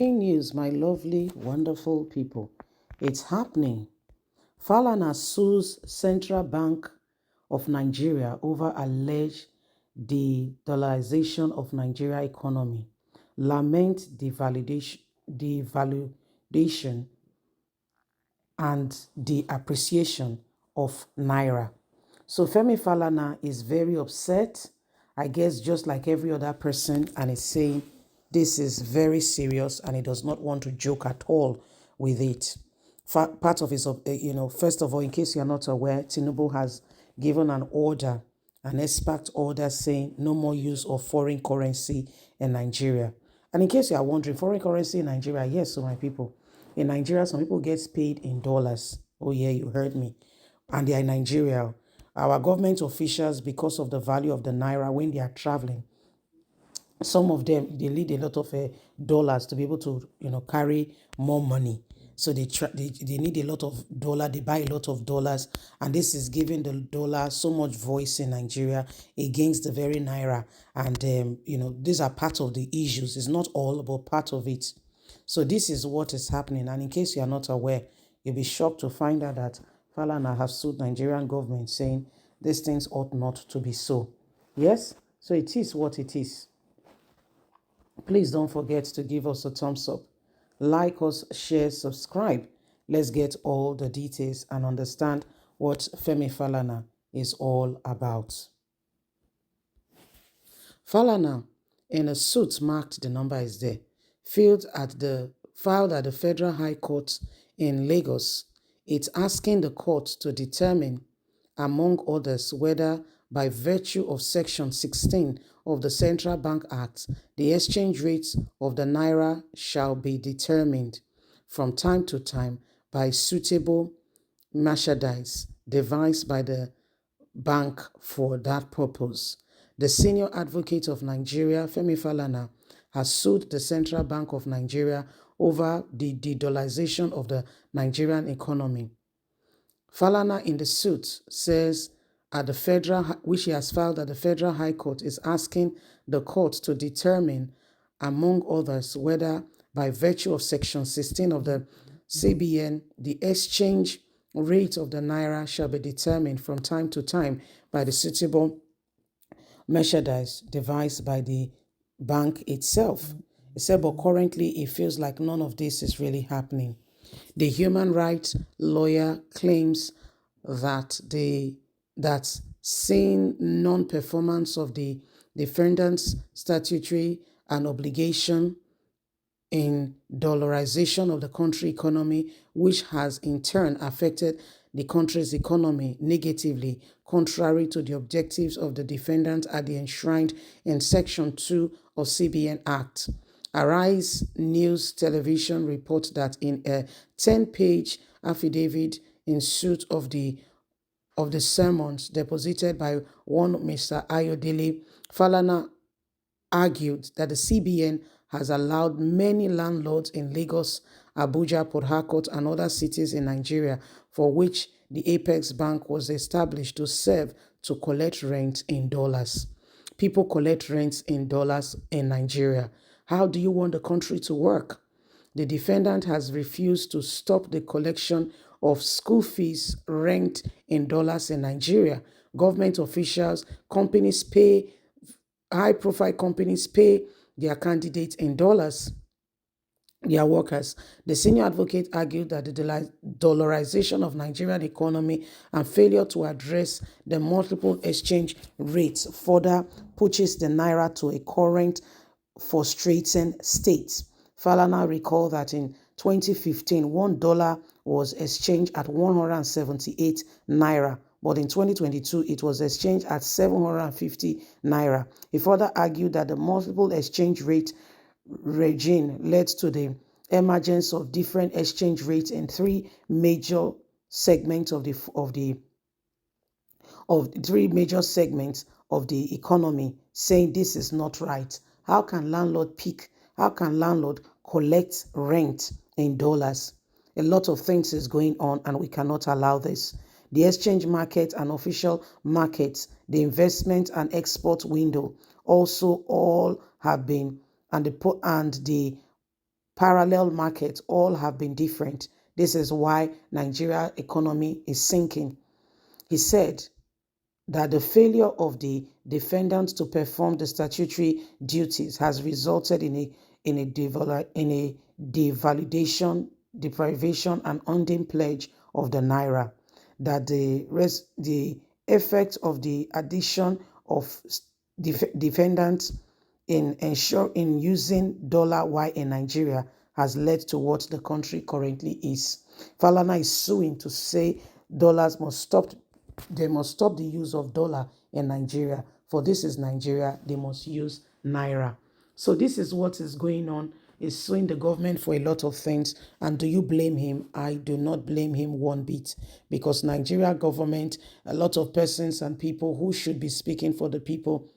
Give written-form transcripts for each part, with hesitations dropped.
News, my lovely, wonderful people. It's happening. Falana sues Central Bank of Nigeria over alleged de-dollarization of Nigeria economy. Laments devaluation and the appreciation of Naira. So Femi Falana is very upset, I guess just like every other person, and is saying this is very serious and he does not want to joke at all with it. Part of his, first of all, in case you're not aware, Tinubu has given an order, an expert order saying no more use of foreign currency in Nigeria. And in case you are wondering, foreign currency in Nigeria, yes, so my people, in Nigeria, some people get paid in dollars. Oh yeah, you heard me. And they are in Nigeria. Our government officials, because of the value of the Naira, when they are traveling, some of them, they need a lot of dollars to be able to, carry more money. So they need a lot of dollar. They buy a lot of dollars, and this is giving the dollar so much voice in Nigeria against the very Naira. And these are part of the issues. It's not all, but part of it. So this is what is happening. And in case you are not aware, you'll be shocked to find out that Falana has sued Nigerian government saying these things ought not to be so. Yes, so it is what it is. Please don't forget to give us a thumbs up. Like us, share, subscribe. Let's get all the details and understand what Femi Falana is all about. Falana, in a suit marked, the number is there, filed at the Federal High Court in Lagos. It's asking the court to determine, among others, whether by virtue of Section 16 of the Central Bank Act, the exchange rate of the Naira shall be determined from time to time by suitable merchandise devised by the bank for that purpose. The senior advocate of Nigeria, Femi Falana, has sued the Central Bank of Nigeria over the de-dollarization of the Nigerian economy. Falana in the suit says which he has filed at the Federal High Court, is asking the court to determine, among others, whether by virtue of Section 16 of the CBN, the exchange rate of the Naira shall be determined from time to time by the suitable merchandise devised by the bank itself. He said, but currently it feels like none of this is really happening. The human rights lawyer claims that seeing non-performance of the defendant's statutory and obligation in dollarization of the country economy, which has in turn affected the country's economy negatively, contrary to the objectives of the defendant are enshrined in Section 2 of CBN Act. Arise News Television reports that in a 10-page affidavit in suit of the sermons deposited by one Mr. Ayodele, Falana argued that the CBN has allowed many landlords in Lagos, Abuja, Port Harcourt, and other cities in Nigeria, for which the Apex Bank was established to serve, to collect rent in dollars. People collect rents in dollars in Nigeria. How do you want the country to work? The defendant has refused to stop the collection of school fees, rent in dollars in Nigeria. Government officials, high-profile companies pay their candidates in dollars, their workers. The senior advocate argued that the dollarization of Nigerian economy and failure to address the multiple exchange rates further pushes the Naira to a current frustrating state. Falana recalled that in 2015, $1 was exchanged at 178 Naira, but in 2022, it was exchanged at 750 Naira. He further argued that the multiple exchange rate regime led to the emergence of different exchange rates in three major segments of the economy, saying this is not right. How can landlord collect rent in dollars? A lot of things is going on and we cannot allow this. The exchange market and official markets, the investment and export window also all have been, and the parallel markets, all have been different. This is why Nigeria economy is sinking. He said that the failure of the defendants to perform the statutory duties has resulted in a devaluation, deprivation, and undue pledge of the naira. That the effect of the addition of defendants in using dollar Y in Nigeria has led to what the country currently is. Falana is suing to say dollars must stop. They must stop the use of dollar in Nigeria. For this is Nigeria, they must use Naira. So this is what is going on. He's suing the government for a lot of things. And do you blame him? I do not blame him one bit. Because Nigeria government, a lot of persons and people who should be speaking for the people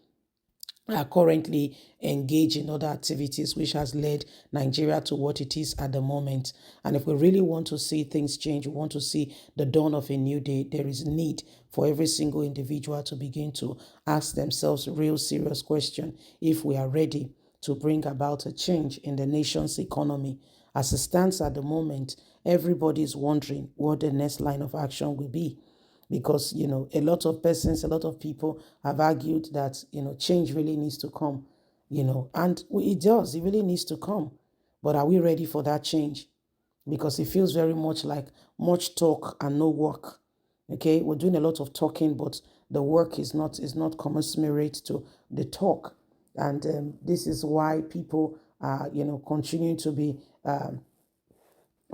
are currently engaged in other activities, which has led Nigeria to what it is at the moment. And if we really want to see things change, we want to see the dawn of a new day, there is need for every single individual to begin to ask themselves real serious question if we are ready to bring about a change in the nation's economy. As it stands at the moment, everybody is wondering what the next line of action will be, because a lot of persons, a lot of people have argued that change really needs to come, and it does. It really needs to come, but are we ready for that change? Because it feels very much like much talk and no work. Okay, we're doing a lot of talking, but the work is not commensurate to the talk, and this is why people are continuing to be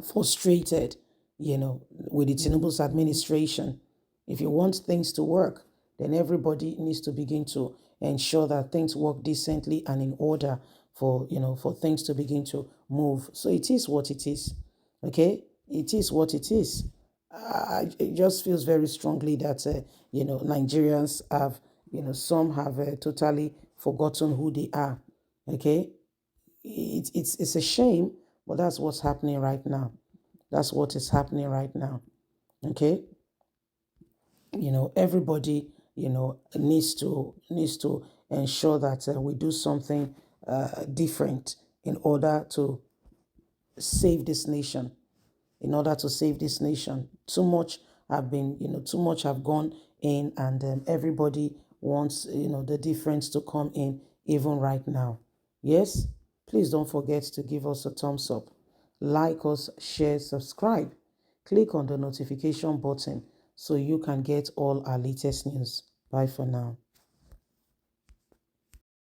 frustrated, with the Tinubu's administration. If you want things to work, then everybody needs to begin to ensure that things work decently and in order for things to begin to move. So it is what it is. Okay? It is what it is. It just feels very strongly that, Nigerians have, some have totally forgotten who they are. Okay? It's a shame, but that's what's happening right now. That's what is happening right now. Okay, everybody needs to ensure that we do something different in order to save this nation. In order to save this nation, too much have gone in, and everybody wants the difference to come in even right now. Yes, please don't forget to give us a thumbs up, like us, share, subscribe, click on the notification button so you can get all our latest news. Bye for now.